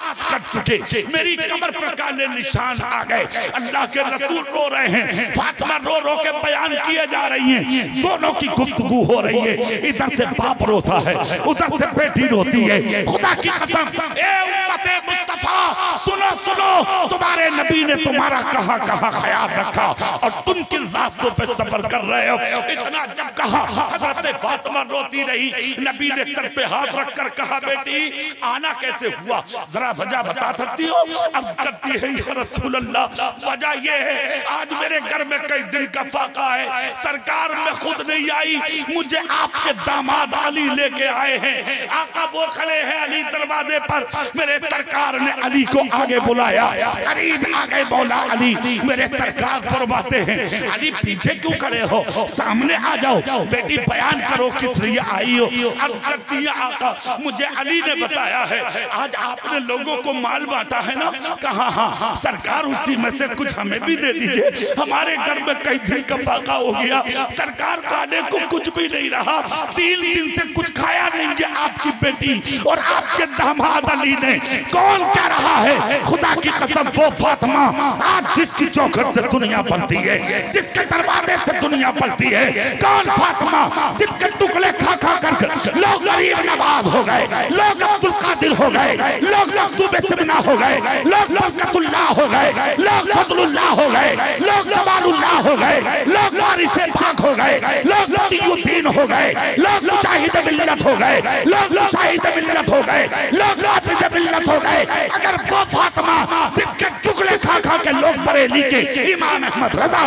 हाथ कट चुके, मेरी कमर पर काले निशान आ गए। अल्लाह के रसूल रो रहे हैं, फातिमा रो रो के बयान किए जा रही हैं, दोनों की गुफ्तगू हो रही है। इधर से बाप रोता है, उधर से बेटी रोती है। खुदा की कसम, ए उम्मते मुस्तफा सुनो सुनो, तुम्हारे नबी ने तुम्हारा कहाँ कहाँ ख्याल रखा और तुम किन रास्तों पे सफर कर रहे हो। इतना जब कहा, हजरत फातिमा रोती रही, नबी ने सर पे हाथ रखकर कहा, बेटी आना कैसे हुआ, जरा वजह बता सकती हो। अर्ज करती है, या रसूल अल्लाह, वजह ये है आज मेरे घर में कई दिन का फाका है, सरकार में खुद नहीं आई, मुझे आपके दामाद अली लेके आए हैं। आका वो खड़े हैं अली दरवाजे पर, मेरे सरकार ने अली को आगे बुलाया, करीब आगे बोला, अली मेरे सरकार फरमाते हैं, अली पीछे क्यों खड़े हो, सामने आ जाओ, बेटी बयान करो किस लिए आई हो। अर्ज करती है, आका मुझे अली ने बताया है आज आपने लोगों को माल बांटा है ना। कहा हाँ सरकार, उसी में से कुछ हमें भी दे दीजिए, हमारे घर में कई दिन का फाका हो गया, सरकार खाने को कुछ भी नहीं रहा, 3 दिन से कुछ खाया नहीं है आपकी बेटी और आपके दामाद अली ने। कौन कह रहा है, खुदा की कसम वो फातिमा आज जिसकी चौखट से दुनिया बनती है, जिसके दरवाजे से दुनिया पलती है। कौन फातिमा, जिनके टुकड़े खा खा कर लोग गरीब नवाज हो गए, लोग अब्दुल कादिर हो गए, लोग मखदूम सिमना हो गए, लोग बरकतुल्लाह हो गए, लोग फजलुल्लाह हो गए, लोग जमालुल्लाह हो गए, लोग वारिसे पाक हो गए, लोग मोतीउद्दीन हो गए, लोग मुजाहिद मिल्लत हो गए, लोग मुशाहिद मिल्लत हो गए, लोग हाफिज मिल्लत हो गए। अगर वो फातिमा जिसके टुकड़े खा खा के लोग बरेली के इमाम अहमद रजा,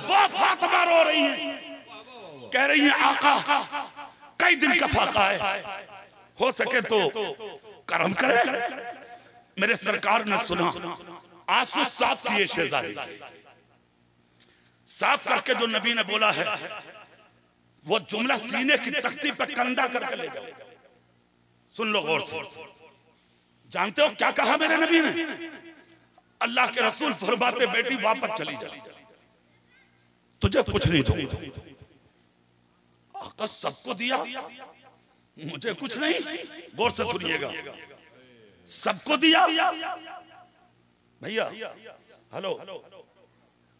वो फातिमा रो रही है, कह रही है आका कई दिन का फाका है, हो सके तो करम करे। मेरे सरकार ने सुना, आंसू साफ किए शहजादी, साफ करके जो नबी ने बोला है वो जुमला सीने की तख्ती पर कंधा करके ले जाओ। सुन लो गौर से, जानते हो क्या कहा मेरे नबी ने? अल्लाह के रसूल फरमाते, बेटी वापस चली जा, तुझे कुछ नहीं दूंगा। आका सबको दिया, मुझे कुछ नहीं। गौर से सुनिएगा, सबको दिया भैया, हेलो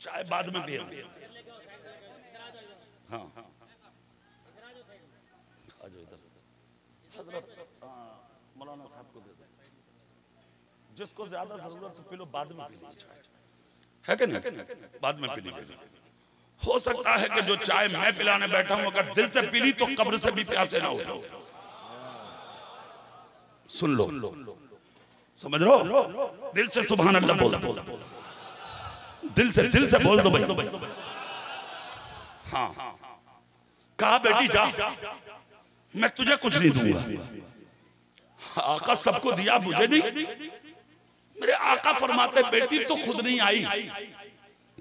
चाय बाद में पिए, हाँ हजरत मौलाना साहब को दे दो, जिसको ज्यादा जरूरत है पी लो, बाद में पी लीजिए, है कि नहीं, बाद में पी लीजिए। हो सकता है कि जो चाय मैं पिलाने बैठा हूं अगर दिल से पी ली तो कब्र से भी प्यासे ना उठो। सुन लो, समझ लो, दिल से सुभान अल्लाह बोल, दिल से बोल दो भाई। हाँ कहा बेटी जा, मैं तुझे कुछ नहीं दूंगा। आका सबको दिया, मुझे नहीं। मेरे आका फरमाते, बेटी तो खुद नहीं आई,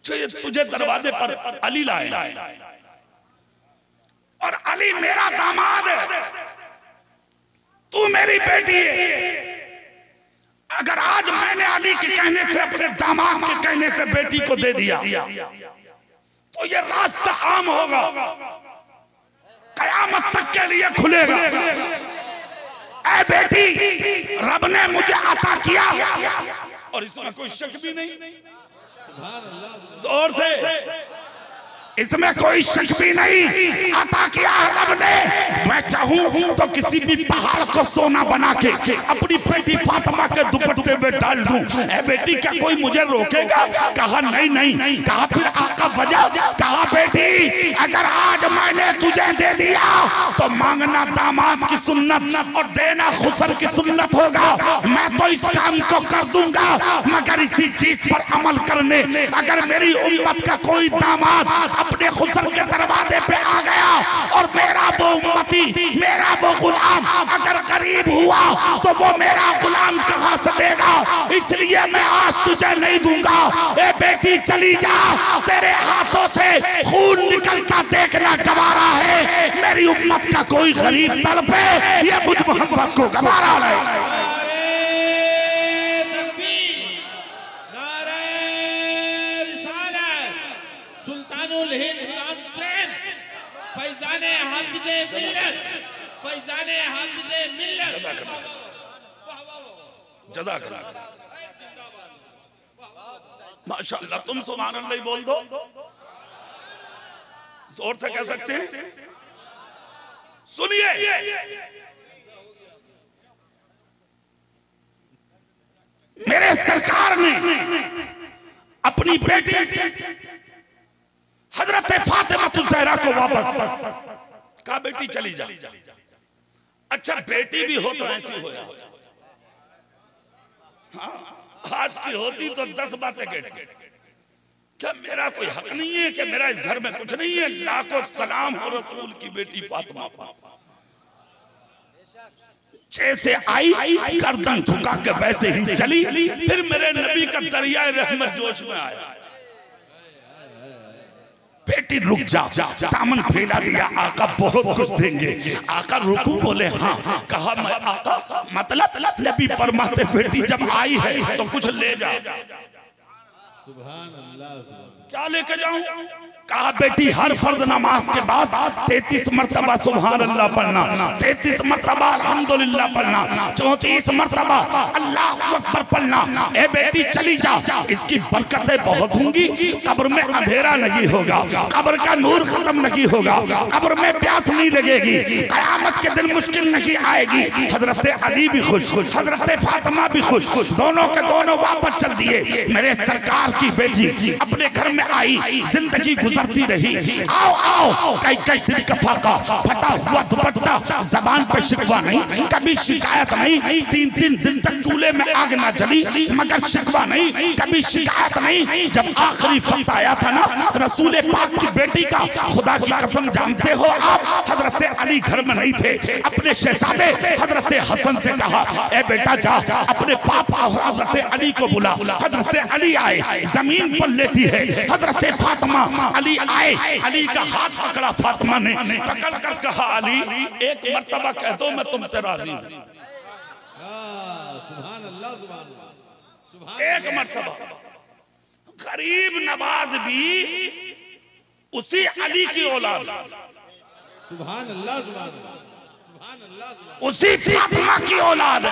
तुझे दरवाजे पर अली लाए और अली मेरा दामाद है, तू मेरी बेटी है। अगर आज मैंने अली के कहने से, अपने दामाद के कहने से बेटी को दे दिया तो ये रास्ता आम होगा, कयामत तक के लिए खुलेगा। ऐ बेटी, रब ने मुझे अता किया और इसमें कोई शक भी नहीं, जोर से, इसमें कोई शक भी नहीं, अता किया रब ने। मैं चाहूं तो किसी भी पहाड़ को सोना बना के अपनी बेटी फातिमा के दुपट्टे में डाल दूं। ए बेटी, क्या कोई मुझे रोकेगा? कहा नहीं। कहा फिर आका वजह? कहा बेटी, अगर आज मैंने तुझे दे दिया तो मांगना दामाद की सुन्नत और देना खुसर की सुन्नत होगा। मैं तो इस काम को कर दूंगा, मगर इसी चीज पर अमल करने अगर मेरी उम्मत का कोई दामाद अपने खुसर के दरवाजे पे आ गया और मेरा वो उम्मती, मेरा वो गुलाम अगर करीब हुआ तो वो मेरा गुलाम कहां से देगा? इसलिए मैं आज तुझे नहीं दूंगा। ए बेटी चली जा, तेरे हाथों से खून निकलता देखना गवारा है। मेरी उम्मत का कोई गरीब तड़पे, ये मुझ मोहम्मद को गवारा नहीं। फैजाने हाफिज़े मिल्लत, फैजाने हाफिज़े जज़ाकल्लाह। माशाअल्लाह, तुम सुभान अल्लाह बोल दो, जोर से कह सकते हैं। सुनिए, मेरे सरकार ने अपनी बेटी हजरत फातिमा ज़हरा को वापस कहा, बेटी चली जा। अच्छा, बेटी भी हो तो ऐसी हो जाए। हाँ, आज की होती तो 10 बातें कहती। क्या मेरा कोई हक नहीं है कि मेरा इस घर में कुछ नहीं है? लाखों सलाम हो रसूल की बेटी फातिमा पर। जैसे आई गर्दन झुका के वैसे ही चली। फिर मेरे नबी का दरिया रहमत जोश में आया। बेटी रुक जा, दामन फैला दिया, आका बहुत कुछ देंगे। आका रुकू, बोले हाँ। कहा मैं आका, मतलब नबी फरमाते बेटी जब आई है तो कुछ ले जा। क्या लेके जाऊं? कहा बेटी हर फर्ज नमाज के बाद 33 मरतबा सुभान अल्लाह पढ़ना, 33 मरतबा अल्हम्दुलिल्लाह पढ़ना, 34 मरतबा अल्लाहु अकबर पढ़ना। ए बेटी चली जा, इसकी बरकतें बहुत होंगी। कब्र में अंधेरा नहीं होगा, कब्र का नूर खत्म नहीं होगा, कब्र में प्यास नहीं लगेगी, कयामत के दिन मुश्किल नहीं आएगी। हजरत अली भी खुश, हजरत फातिमा भी खुश, दोनों के दोनों वापस चल दिए। मेरे सरकार की बेटी अपने घर में आई, जिंदगी गुजरती रही। आओ आओ, कई कई दिन का फाका, फटा हुआ दुपट्टा, जबान पे शिकवा नहीं, कभी शिकायत नहीं। 3-3 दिन तक चूल्हे में आग ना जली, मगर शिकवा नहीं, कभी शिकायत नहीं। जब आखिरी वक्त आया था ना रसूल पाक की बेटी का, खुदा की कसम जानते हो आप, हजरत अली घर में नहीं थे। अपने शहजादे हजरत हसन से कहा, ए बेटा जा अपने पापा हजरत अली को बुला। हजरत अली आए, जमीन पर लेटी है हजरत फातिमा। अली आए, अली का हाथ पकड़ा फातिमा ने, पकड़ कर कहा अली एक मर्तबा कह दो मैं तुमसे राजी हूं। एक मर्तबा। गरीब नवाज भी उसी अली की औलाद, सुभान अल्लाह, उसी फातिमा की औलाद,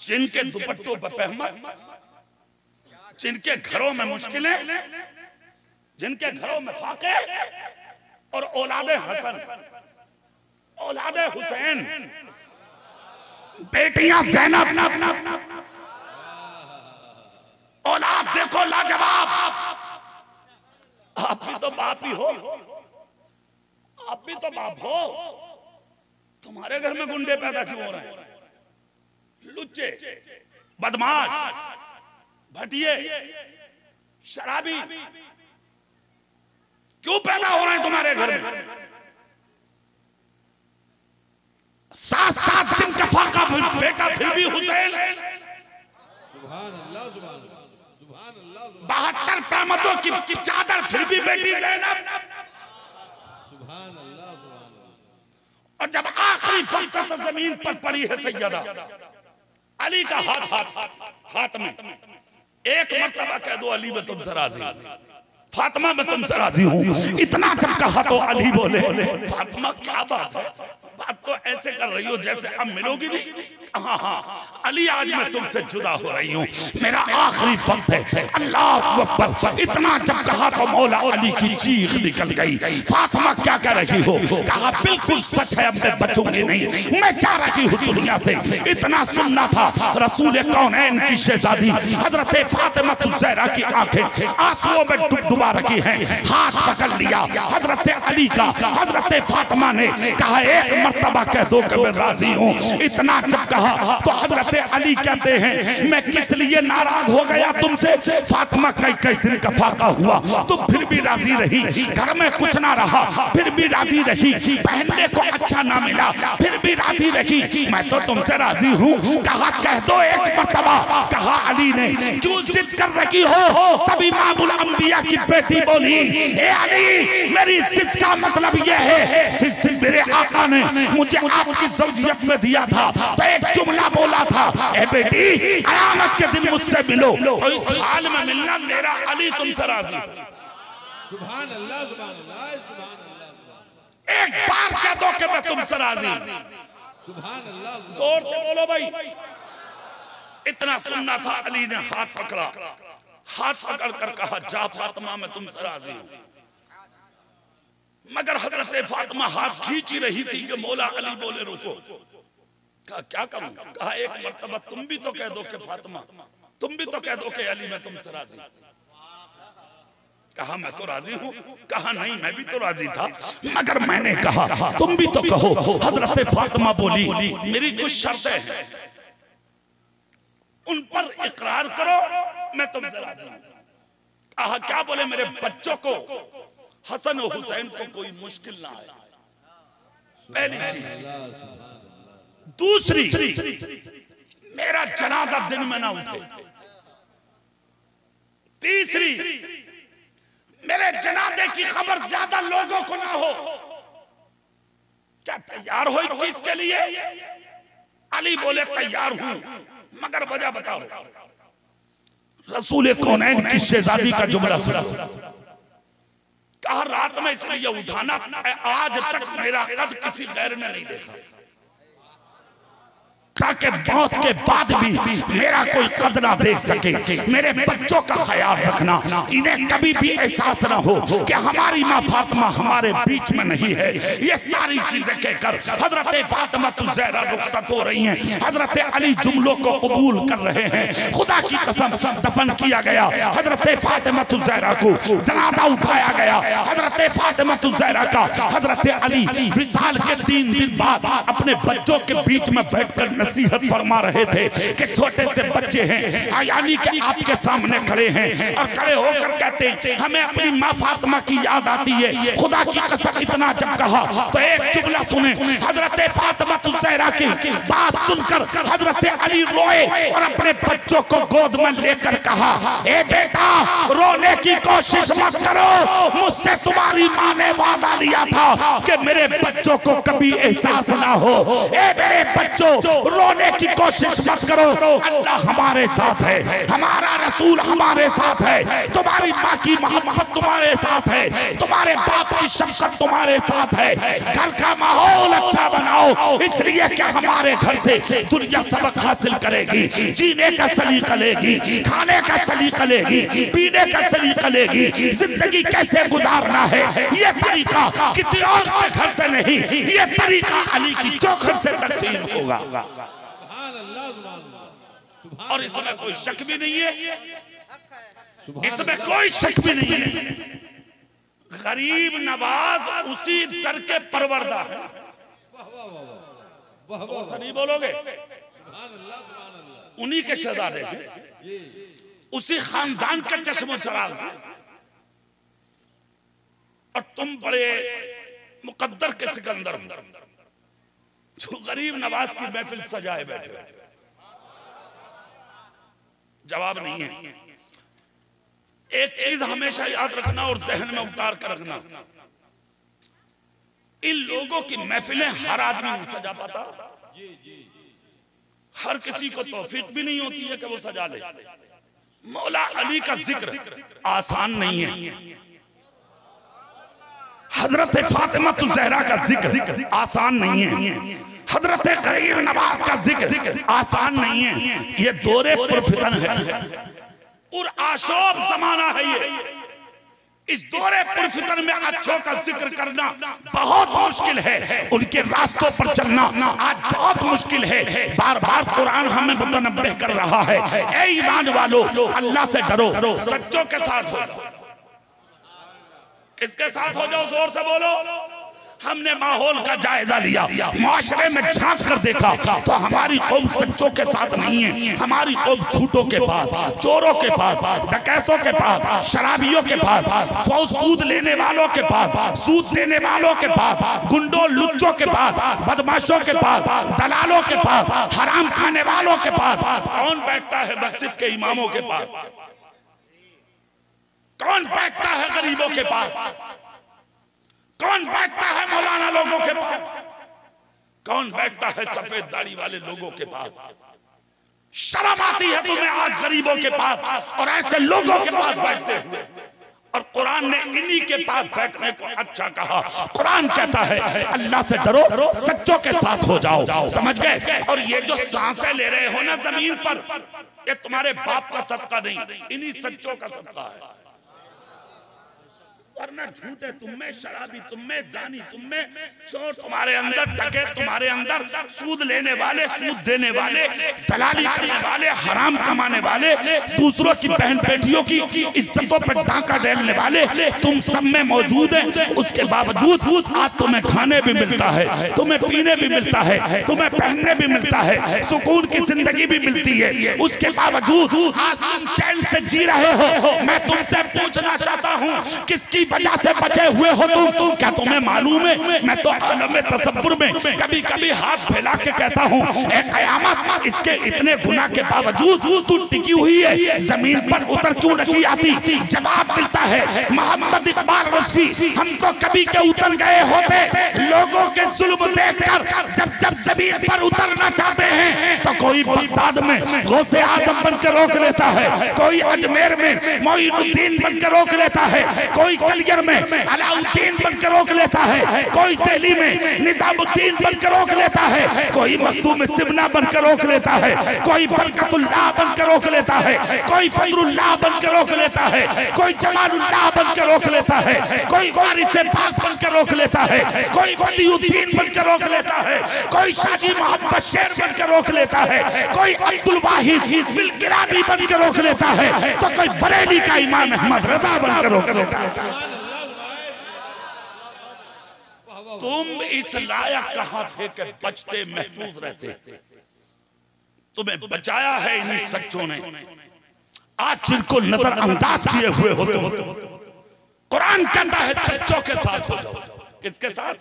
जिनके दुपट्टों पर पहमा, जिनके घरों में मुश्किलें, जिनके घरों में फाके, और औलादे हसन, औलादे हुसैन, बेटियां ज़ैनब, औलाद देखो लाजवाब। आप भी तो बाप ही हो, आप भी तो बाप हो। तुम्हारे घर में गुंडे पैदा क्यों हो रहे हैं? लुच्चे, बदमाश, भटिये, शराबी क्यों पैदा हो रहे हैं तुम्हारे घर में? 7-7 दिन का फाका बेटा फिर भी हुसैन, 72 पैमतों की चादर फिर भी बेटी ज़ैनब। और जब आखिरी वक्त तो जमीन पर पड़ी है सैयदा, अली का हाथ में। एक मर्तबा कह दो अली मैं तुमसे राजी, फातिमा मैं तुमसे राजी हूँ। इतना जब कहा तो अली बोले, फातिमा क्या बात है, बात तो ऐसे कर रही हो जैसे अब मिलोगी नहीं। हाँ हाँ अली आज मैं तुमसे जुदा हो रही हूँ, मेरा आखिरी वक्त है, अल्लाह अकबर। इतना जब कहा तो मौला अली की चीख निकल गई। फातिमा क्या कह रही हो? कहा बिल्कुल सच है, अब मैं बचूंगी नहीं, मैं जा रही हूँ दुनिया से। इतना सुनना था रसूल कौनैन की शहजादी हजरत फातिमा ज़हरा की आंखें आंसुओं में डुबा रखी हैं। हाथ पकड़ लिया हजरत अली का, हजरत फातिमा ने कहा एक मर्तबा कह दो कि मैं राजी हूँ। इतना जब कहा तो हजरत अली कहते हैं मैं किस लिए नाराज हो गया तुमसे? फातिमा कई कई दिन का फाका हुआ तो फिर भी राजी रही, घर में कुछ ना रहा फिर भी राजी रही, पहनने को अच्छा ना मिला फिर भी राजी रही, मैं तो तुमसे राजी हूँ। कहा कह दो एक मर्तबा। कहा अली ने क्यों जिद कर रही हो? तभी इमामुल अंबिया की बेटी बोली ए अली मेरी जिद का मतलब यह है जिस दिन मेरे आका ने मुझे आपकी ज़ौजियत में दिया था तो एक जुमला बोला था, ए बेटी क़यामत के दिन मुझसे मिलो, तो इस हाल में मिलना मेरा अली तुमसे राजी। सुभान अल्लाह, सुभान अल्लाह, सुभान अल्लाह। एक बार कह दो कि मैं तुमसे राजी। जोर से बोलो भाई। इतना सुनना था, अली ने हाथ पकड़ा, हाथ पकड़ कर कहा जा फातिमा मैं तुमसे राजी हूं। मगर हजरत फातिमा हाथ खींच ही रही थी कि मौला अली बोले रुको। कहा क्या करूं? कहा एक मर्तबा तुम भी तो कह दो कि फातिमा, तुम भी तो कह दो कि अली मैं तुमसे राजी। कहा मैं तो राजी हूं। कहा नहीं मैं भी तो राजी था, मगर मैंने कहा तुम भी तो कहो। हजरत फातिमा बोली मेरी कुछ शर्तें हैं, उन पर इकरार करो, मैं तुमसे राजी हूं। कहा क्या? बोले मेरे बच्चों को, हसन और हुसैन को कोई मुश्किल ना आए, पहली चीज। दूसरी, मेरा जनाजा दिन में ना उठे। तीसरी, मेरे जनाजे की खबर ज्यादा लोगों को ना हो। क्या तैयार हो इस चीज के लिए? अली बोले तैयार हूं, मगर वजह बताओ। रसूल कौनैन की शहजादी का जुमला सुना। कहा रात में इसलिए उठाना, आज तक मेरा कद किसी गैर ने नहीं देखा, ताकि मौत के बाद भी मेरा कोई कद ना देख सके। मेरे बच्चों का ख्याल रखना, इन्हें कभी भी एहसास ना हो कि हमारी माँ फातिमा हमारे बीच में नहीं है। ये सारी चीजें कहकर हजरत फातिमा ज़हरा रुखसत हो रही हैं। हजरत अली जुमलों को कबूल कर रहे हैं। खुदा की कसम दफन किया गया हजरत फातिमा ज़हरा को, जनाजा उठाया गया हजरत फातिमा ज़हरा का। हजरत अली विसाल के 3 दिन बाद अपने बच्चों के बीच में बैठकर नसीहत फरमा रहे थे कि छोटे से बच्चे हैं, यानी कि आपके सामने खड़े हैं, और खड़े होकर कहते हैं हमें अपनी माँ फातिमा की याद आती है। खुदा की कसम इतना जब कहा तो एक जुमला सुने। हजरत फातिमा ज़हरा की बात सुनकर हजरत अली रोए और अपने बच्चों को गोद में लेकर कहा ए बेटा रोने की कोशिश मत करो, मुझसे तुम्हारी माँ ने वादा लिया था कि मेरे बच्चों को कभी एहसास ना हो। ए मेरे बच्चों रोने की कोशिश मत करो, अल्लाह हमारे साथ है, हमारा रसूल हमारे साथ है, तुम्हारी माँ की मोहब्बत तुम्हारे साथ है, तुम्हारे बाप की शफकत तुम्हारे साथ है। घर का माहौल अच्छा बनाओ, इसलिए क्या हमारे घर से दुनिया सबक हासिल करेगी, जीने का सलीका लेगी, खाने का सलीका लेगी, पीने का सलीका लेगी, जिंदगी कैसे गुजारना है ये तरीका किसी और के घर से नहीं, ये तरीका अली की चौखट से तकसीम होगा। और इसमें कोई शक भी नहीं है, इसमें कोई शक भी नहीं है। गरीब नवाज उसी दर के परवरदा है। नहीं बोलोगे? उन्हीं के शहजादे हैं, उसी खानदान के चश्मो चराग। और तुम बड़े मुकद्दर के सिकंदर जो गरीब नवाज की महफिल सजाए बैठे। जवाब नहीं है। एक चीज हमेशा याद रखना और जहन में उतार कर रखना, इन लोगों की महफिलें हर आदमी नहीं सजा पाता, हर किसी को तौफीक भी नहीं होती है कि वो सजा ले। मौला अली का जिक्र आसान नहीं है, हजरत फातिमा ज़हरा का जिक्र आसान नहीं है, हजरत गरीब नवाज का जिक्र आसान नहीं है। ये दौरे पुरफितन है और आशोब जमाना है। ये इस दौरे पुरफितन में अच्छों का जिक्र करना बहुत मुश्किल है, उनके रास्तों पर चलना आज बहुत मुश्किल है। बार बार कुरान हमें मुतनब्बह कर रहा है, ऐ ईमान वालों अल्लाह से डरो, सच्चों के साथ हो। किसके साथ हो जाओ? जोर से बोलो। हमने माहौल का जायजा लिया, माशरे में झांक कर देखा तो हमारी कौम सच्चों के साथ नहीं है, हमारी कौम झूठों के पास, चोरों के पास, डकैतों के पास, शराबियों के पास, सूद लेने वालों के पास, सूद देने वालों के पास, गुंडों लुच्चों के पास, बदमाशों के पास, दलालों के पास, हराम खाने वालों के पास। कौन बैठता है मस्जिद के इमामों के पास? कौन बैठता है गरीबों के पास? कौन बैठता है मौलाना लोगों के पास? कौन बैठता है सफेद दाढ़ी वाले लोगों के पास? शर्म आती है तुम्हें आज गरीबों के पास और ऐसे लोगों के पास बैठते हुए। और कुरान ने इन्हीं के पास बैठने को अच्छा कहा। कुरान कहता है अल्लाह से डरो, सच्चों के साथ हो जाओ, समझ गए। और ये जो सांसें ले रहे हो ना जमीन पर, ये तुम्हारे बाप का सदका नहीं, इन्हीं सच्चों का सदका है। वरना झूठे तुम में, शराबी तुम में, जानी तुम में, चोर तुम्हारे अंदर, टके तुम्हारे अंदर, सूद लेने वाले, सूद देने वाले, दलाली करने वाले, हराम कमाने वाले, दूसरों की बहन बेटियों की इज्जतों पर डाका डालने वाले, तुम सब में मौजूद है। उसके बावजूद आज तुम्हें खाने भी मिलता है, तुम्हें पीने भी मिलता है, तुम्हें पहनने भी मिलता है, सुकून की जिंदगी भी मिलती है। उसके बावजूद आज तुम चैन से जी रहे हो। मैं तुमसे पूछना चाहता हूँ, किसकी वजह से बचे हुए हो तुम? क्या तुम्हें मालूम है? मैं तो आलम तसव्वुर में कभी कभी हाथ फैला के कहता हूँ, ए कयामत, इसके इतने गुनाह के बावजूद तू टिकी हुई है, जमीन पर उतर क्यों नहीं आती? जवाब मिलता है मोहम्मद इकबाल रज़वी, हम तो कभी के उतर गए होते, लोगों के जुल्म देखकर जब जब जमीन पर उतरना चाहते हैं तो कोई बगदाद में गौसे आदम बनकर रोक लेता है, कोई अजमेर में मोइनुद्दीन बनकर रोक लेता है, कोई कलियर में अलाउद्दीन बनकर रोक लेता है, कोई दिल्ली में निजामुद्दीन बनकर रोक लेता है, कोई मखदूम सिबना बनकर रोक लेता है, कोई बरकतुल्लाह बनकर रोक लेता है, कोई फजरुल्लाह बनकर रोक लेता है, कोई जमालुल्लाह बनकर रोक लेता है, कोई वारिस पाक बनकर रोक लेता है, कोई बदियुद्दीन बनकर रोक लेता है, कोई शाजी मोहम्मद शेर बनकर रोक लेता है, कोई अब्दुल वाहिद बिलकिरानी बनकर रोक लेता है, तो कोई बरेली का इमाम अहमद रजा बनकर रोक लेता है। तुम इस लायक कहां थे कि बचते महफूज रहते? तुम्हें बचाया है इन्हीं सच्चों ने। आज जिनको नजरअंदाज किए हुए हो तुम, कुरान कहता है सच्चों के साथ हो जाओ। किसके साथ?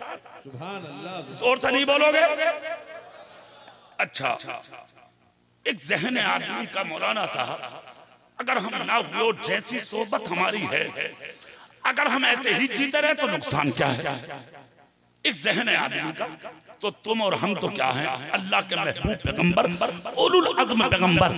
सुभान अल्लाह। जोर से नहीं बोलोगे? अच्छा, एक ज़हन आदमी का मौलाना साहब, अगर हम ना वो जैसी सोबत हमारी है, अगर हम ऐसे ही जीते रहे तो नुकसान क्या है? एक ज़हन है आदमी का, तो तुम और हम तो क्या हैं? अल्लाह के महबूब पैगंबर, उलुल अज़्म पैगंबर,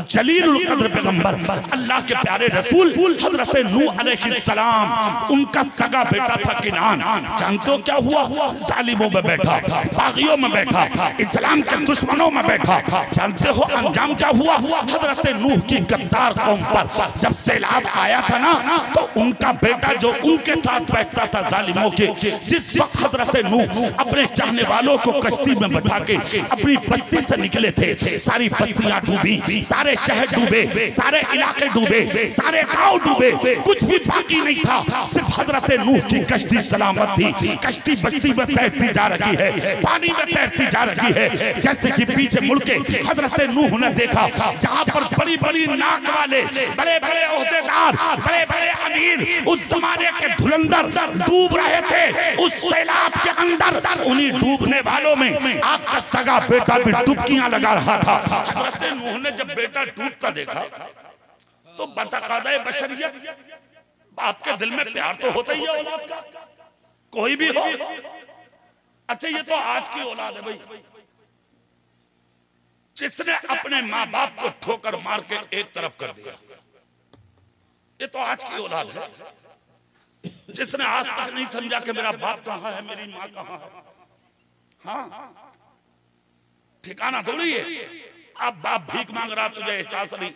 जलीलुल क़द्र पैगंबर, अल्लाह के प्यारे रसूल हज़रत नूह अलैहिस्सलाम, उनका सगा बेटा था किनान। जानते हो क्या हुआ? जालिमों में बैठा, बागियों में बैठा, इस्लाम के दुश्मनों में बैठा। जानते हो अंजाम क्या हुआ? हज़रत नूह की गद्दार कौम पर जब सैलाब आया था ना, तो उनका बेटा जो उनके साथ बैठता था जालिमों के, जिस वक्त हज़रत नूह अपने चाहने वालों को कश्ती में बैठा के अपनी बस्ती से निकले थे, सारी बस्तियां डूबी, सारे शहर डूबे, सारे इलाके डूबे, सारे गांव डूबे, कुछ भी बाकी नहीं था, सिर्फ हजरत नूह की कश्ती सलामत थी। कश्ती बस्ती में तैरती जा रही है, पानी में तैरती जा रही है। जैसे कि पीछे मुड़ के हजरत नूह ने देखा, जहां पर बड़ी बड़ी नाक वाले, बड़े बड़े ओहदेदार, बड़े बड़े अमीर, उस जमाने के धुरंधर डूब रहे थे उस सैलाब के अंदर, उन्हीं डूबने वालों में आपका सगा बेटा भी डुबकियां लगा रहा था। हज़रत नूह ने जब बेटा डूबता देखा तो बतक़ाज़े बशरियत आपके दिल में प्यार तो होता ही है औलाद का, कोई भी हो। अच्छा, ये तो आज की औलाद है भाई, जिसने अपने माँ बाप को ठोकर मार के एक तरफ कर दिया। ये तो आज की औलाद है, जिसने आज तक नहीं समझा कि मेरा बाप कहाँ है, मेरी माँ कहाँ है। हाँ, ठिकाना थोड़ी है। अब बाप भीख मांग रहा, तुझे एहसास नहीं।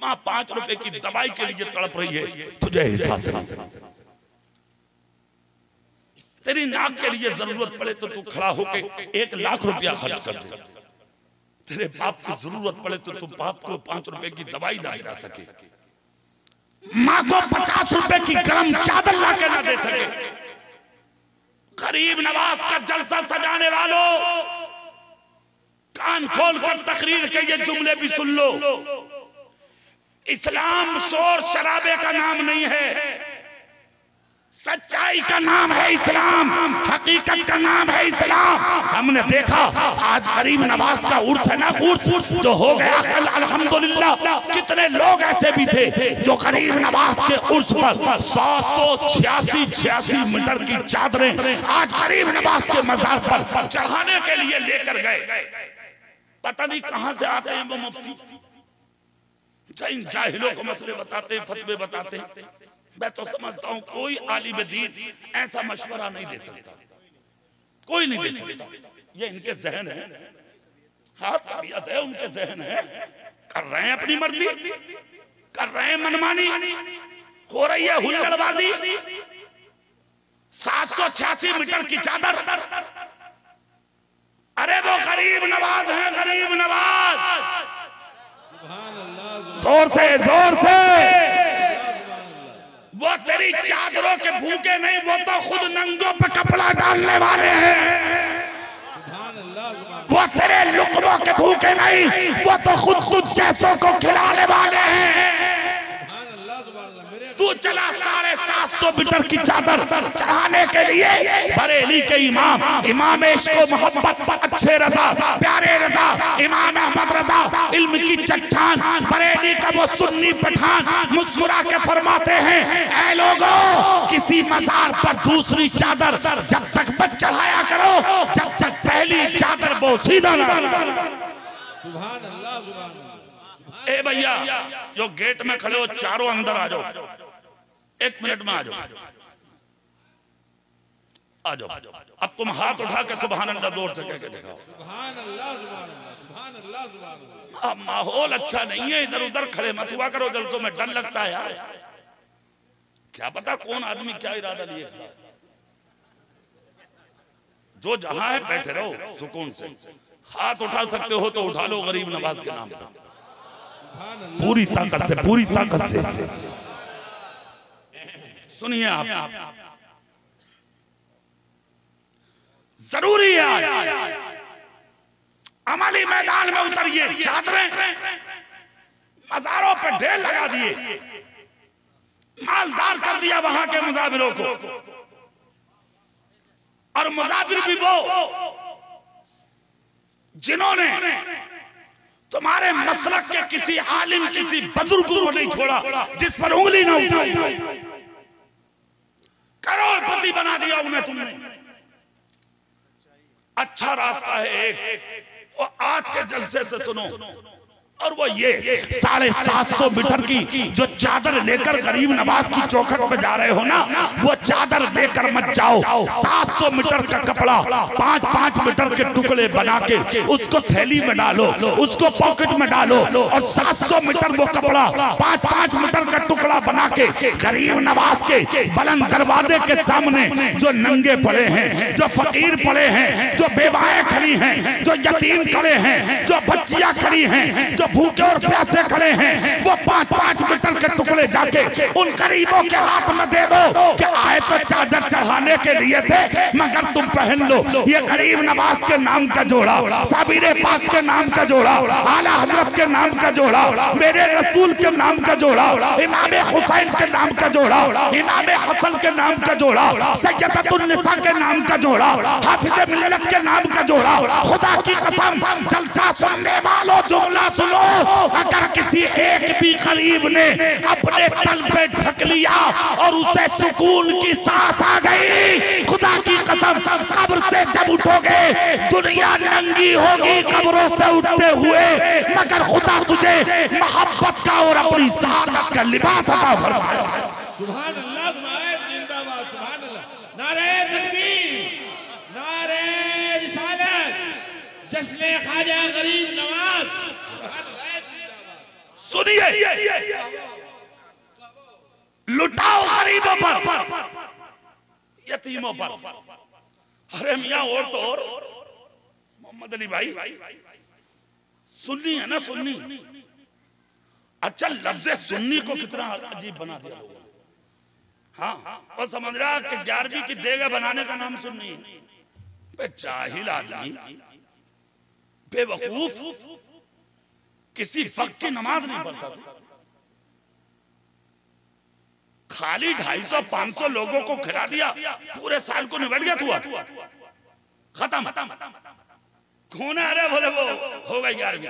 माँ 5 रुपए की दवाई के लिए तड़प रही है, तुझे एहसास नहीं। तेरी नाक के लिए जरूरत पड़े तो तू खड़ा होके 1 लाख रुपया खर्च कर दे। तेरे बाप की जरूरत पड़े तो तू बाप को 5 रुपए की दवाई ना दिला सके, माँ को 50 रुपए की गरम चादर ला के ना दे सके। गरीब नवाज का जलसा सजाने वालों, कान खोल कर तकरीर के ये जुमले भी सुन लो। इस्लाम शोर शराबे का नाम नहीं है, सच्चाई का नाम है इस्लाम, हकीकत का नाम है इस्लाम। हमने देखा आज गरीब नवाज का उर्स है ना, उर्स जो हो गया कल अल्हम्दुलिल्लाह। कितने लोग ऐसे भी थे जो गरीब नवाज के उर्स पर 786 मीटर की चादरें आज गरीब नवाज के मजार पर चढ़ाने के लिए लेकर गए। पता नहीं कहां से आते हैं वो मुफ्ती, इन जाहिलों को मसले बताते, फतवे बताते। मैं तो समझता हूं कोई आलिम दीन ऐसा मशवरा नहीं दे सकता, कोई नहीं दे सकता। ये इनके जहन है, हाँ तबीयत है, उनके जहन है, कर रहे हैं अपनी मर्जी, कर रहे हैं मनमानी, हो रही है हुल्लड़बाजी। 786 मीटर की चादर, अरे वो गरीब नवाज है, गरीब नवाज, जोर से जोर से। वो तेरी चादरों के भूखे नहीं, वो तो खुद नंगों पे कपड़ा डालने वाले हैं। वो तेरे लुक़मों के भूखे नहीं, वो तो खुद कुछ जैसों को खिलाने वाले हैं। तू चला 750 मीटर की चादर चढ़ाने के लिए बरेली के इमाम, इमाम इश्क़ मोहब्बत, अच्छे रज़ा, प्यारे रज़ा, इमाम अहमद रज़ा, इल्म की चट्टान, बरेली का वो सुन्नी पठान मुस्कुरा के फरमाते हैं, ऐ लोगों, किसी मज़ार पर दूसरी चादर जब तक मत चढ़ाया करो जब तक पहली चादर बोसीदा ना। सुभान अल्लाह, सुभान अल्लाह। ए भैया जो गेट में खड़े हो, चारों अंदर आ जाओ, 1 मिनट में आ जाओ, आ जाओ। अब तुम हाथ उठा के सुभान अल्लाह जोर से कह के दिखाओ। सुभान अल्लाह, सुभान अल्लाह, सुभान अल्लाह, सुभान अल्लाह। अब माहौल अच्छा नहीं है, इधर उधर खड़े मत हुआ करो जलसों में, डर लगता है यार, क्या पता कौन आदमी क्या इरादा लिए। जो जहां है बैठे रहो सुकून से, हाथ उठा सकते हो तो उठा लो गरीब नवाज के नाम पर, पूरी ताकत से, पूरी ताकत से। सुनिए आप, जरूरी है आज अमली मैदान में उतरिए। चादरें मज़ारों पे ढेर लगा दिए, मालदार कर दिया वहां के मुजाविरों को, और मुजाविर भी वो जिन्होंने तुम्हारे मसलक के किसी आलिम, किसी बुजुर्ग को नहीं छोड़ा जिस पर उंगली ना उठाई। करोड़पति बना दिया उन्हें तुमने। अच्छा रास्ता है एक, और आज के जलसे से सुनो, और वो ये 750 मीटर की जो चादर लेकर गरीब नवाज की चौखट पे जा रहे हो ना, वो चादर लेकर मत जाओ। 700 मीटर का कपड़ा 5-5 मीटर के टुकड़े बना के उसको थैली में डालो, उसको पॉकेट में डालो, और 700 मीटर वो कपड़ा 5-5 मीटर का टुकड़ा बना के गरीब नवाज के बुलंद दरवाजे के सामने जो नंगे पड़े हैं, जो फकीर पड़े हैं, जो बेवाएं खड़ी हैं, जो यतीम खड़े हैं, जो बच्चियां खड़ी हैं, जो भूखे और प्यासे खड़े हैं, वो 5-5 मीटर के टुकड़े जाके उन गरीबों के हाथ में दे दो कि आए तो चादर चढ़ाने के लिए थे, मगर तुम पहन लो। ये गरीब नवाज के नाम का जोड़ा, साबिरे पाक के नाम का जोड़ा, आला हजरत के नाम का जोड़ा, मेरे रसूल के नाम का जोड़ा, इमाम हुसैन के नाम का जोड़ा, इमाम हसन के नाम का जोड़ा, सैयदतुन निसा के नाम का जोड़ा, हाफिज मिल्लत के नाम का जोड़ा। खुदा की कसम, जलसा सुनने वालों जुमला सुनो, अगर किसी एक भी गरीब ने अपने तल पे ढक लिया और उसे सुकून की सांस आ गई, खुदा की कसम कब्र से जब उठोगे दुनिया नंगी होगी कब्रों से उठते हुए, मगर खुदा तुझे मोहब्बत का और अपनी सादत का लिबास अता फरमाए। सुभान अल्लाह, जिंदाबाद, सुभान अल्लाह, नारे तकबीर, नारे रिसालत, जश्न ख्वाजा गरीब नवाज। सुनिए, लुटाओ गरीबों पर, यतीमों पर। अरे मियां और तो और मोहम्मद अली भाई सुन्नी है ना, सुन्नी। अच्छा, लफ्ज़ सुन्नी को कितना अजीब बना दिया लोगों ने। हाँ, और समझ रहा कि 11वीं की देगा बनाने का नाम सुन्नी है। जाहिल आदमी, बेवकूफ, किसी वक्त की नमाज नहीं पढ़ता था, खाली 250-500 लोगों को खिला दिया, पूरे साल को निबट गया, तू खत्म। कौन है? अरे बोले वो हो गई 11वीं,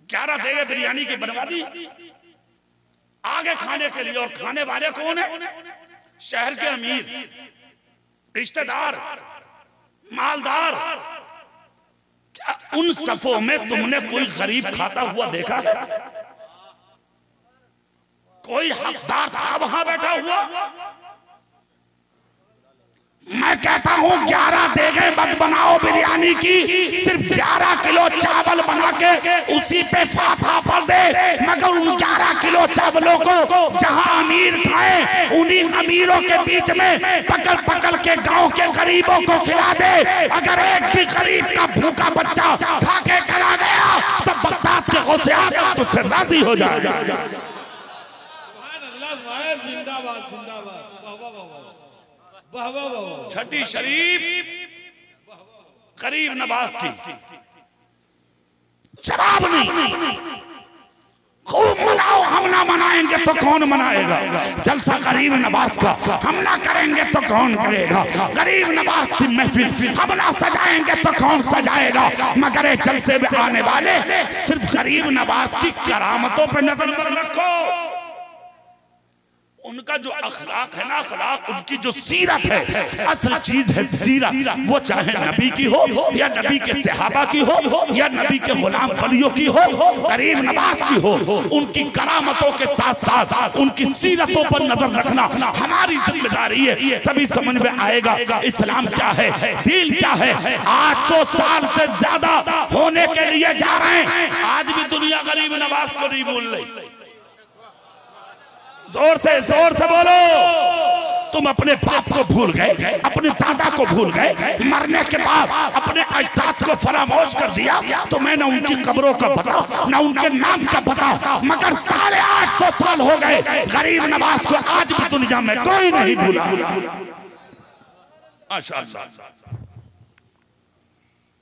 11 देगे बिरयानी की बनवा दी आगे खाने के लिए। और खाने वाले कौन है? शहर के अमीर, रिश्तेदार, मालदार। क्या उन सफों में तुमने कोई गरीब खाता हुआ देखा? कोई हकदार था वहां बैठा हुआ? मैं कहता हूं 11 देगे मत बनाओ बिरयानी की, सिर्फ 11 किलो चावल बना के उसी पे फाफा पढ़ दे, मगर उन 11 किलो चावलों को जहां अमीर खाए उन्हीं अमीरों के बीच में पकड़ पकड़ के गांव के गरीबों को खिला दे। अगर एक भी गरीब का भूखा बच्चा खा के चला गया तो बगदाद के गौसे आज़म तुझसे राजी हो जाएगा। जिंदाबाद जिंदाबाद। छठी शरीफ गरीब नवाज की जवाब नहीं। खूब मनाओ, हम ना मनाएंगे तो कौन मनाएगा? जलसा गरीब नवाज का हम ना करेंगे तो कौन करेगा? गरीब नवाज की महफिल हम ना सजाएंगे तो कौन सजाएगा? मगर जलसे में आने वाले सिर्फ गरीब नवाज की करामतों पर नजर मत रखो। उनका जो अखलाक है ना, अखलाक उनकी जो सीरत है, असल चीज है सीरत। वो चाहे नबी की हो या नबी के सहाबा की हो या नबी के गुलाम वलियों की हो, गरीब नवाज की हो, उनकी करामतों के साथ साथ उनकी सीरतों पर नजर रखना हमारी जिम्मेदारी है। तभी समझ में आएगा इस्लाम क्या है, दीन क्या है। 800 साल से ज्यादा होने के लिए जा रहे हैं, आज भी दुनिया गरीब नवाज को नहीं भूल रही। जोर से बोलो। तुम अपने बाप को भूल गए, अपने दादा को भूल गए, मरने के बाद अपने अजदाद को फरामोश कर दिया। तो मैं ना उनकी कब्रों का पता ना उनके नाम का पता, मगर 850 साल हो गए गरीब नवाज को आज भी दुनिया में कोई नहीं भूला। माशाअल्लाह।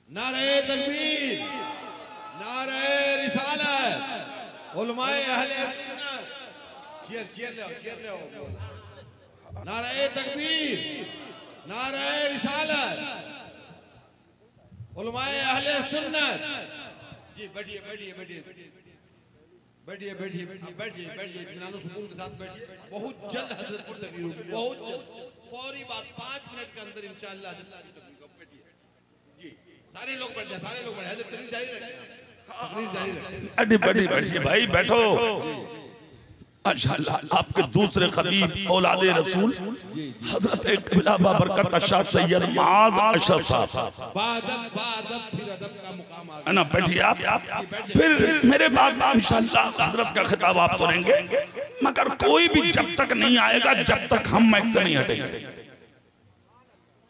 नारे तकबीर, नारे रिसालत, उलमाए अहले चेयर ले आओ। नारे तकबीर, नारे रिसालत, उलमाए अहले सुन्नत। जी बैठिए बैठिए बैठिए बैठिए बैठिए बैठिए बैठिए इत्मीनान सुकून के साथ बैठिए। बहुत जल्द हजरत की तकरीर होगी, बहुत जल्द, फौरी बात, 5 मिनट के अंदर इंशाअल्लाह हजरत की तकरीर। बैठिए जी, सारे लोग बैठ जाए, सारे लोग बैठ। हजरत तकरीर जारी रखें। बैठिए भाई, बैठो। माशाअल्लाह। आपके दूसरे खतीब औलादे रसूल हजरत क़िबला बाबरकत अशा सैयद माज अशरफ साहब है ना, बैठिए आप। फिर मेरे बाद इंशाअल्लाह हजरत का खिताब आप सुनेंगे, मगर कोई भी जब तक नहीं आएगा जब तक हम माइक से नहीं हटेंगे।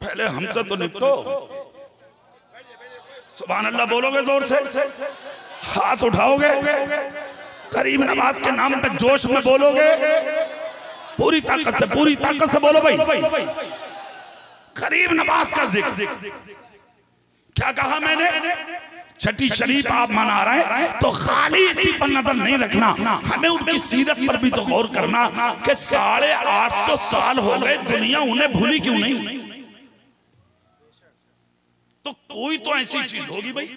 पहले हमसे तो निपटो। सुभान अल्लाह बोलोगे जोर से, हाथ उठाओगे, गरीब नवाज के नाम पे जोश में बोलोगे, पूरी ताकत से बोलो भाई। गरीब नवाज का जिक्र क्या कहा मैंने? छठी शरीफ आप मना रहे हैं तो खाली इसी पर नजर नहीं रखना, हमें उनकी सीरत पर भी तो गौर करना कि 850 साल हो गए, दुनिया उन्हें भूली क्यों नहीं? तो कोई तो ऐसी चीज होगी भाई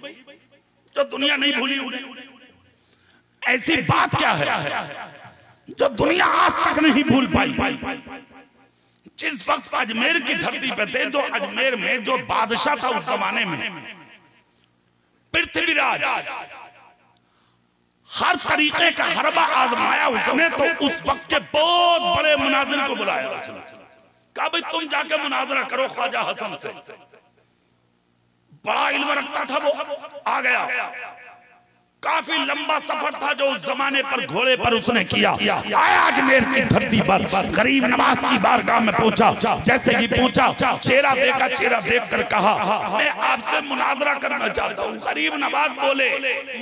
जो दुनिया नहीं भूली उन्हें। ऐसी बात क्या है जो दुनिया आज तक नहीं भूल पाई? जिस वक्त अजमेर की धरती पे थे, तो अजमेर में जो बादशाह था उस जमाने में, पृथ्वीराज, हर तरीके का हरबा आजमाया उसने। तो उस वक्त के बहुत बड़े मुनाजिर को बुलाया, कहा भाई तुम जाके मुनाजरा करो ख्वाजा हसन से। बड़ा इल्म रखता था वो, आ गया। काफी लंबा सफर था जो उस जमाने पर घोड़े पर उसने किया। आया अजमेर की धरती पर, गरीब नवाज की बारगाह में पहुंचा। जैसे ही पहुंचा, चेहरा देखा, चेहरा देखकर कहा मैं आपसे मुनाजरा करना चाहता हूं। गरीब नवाज बोले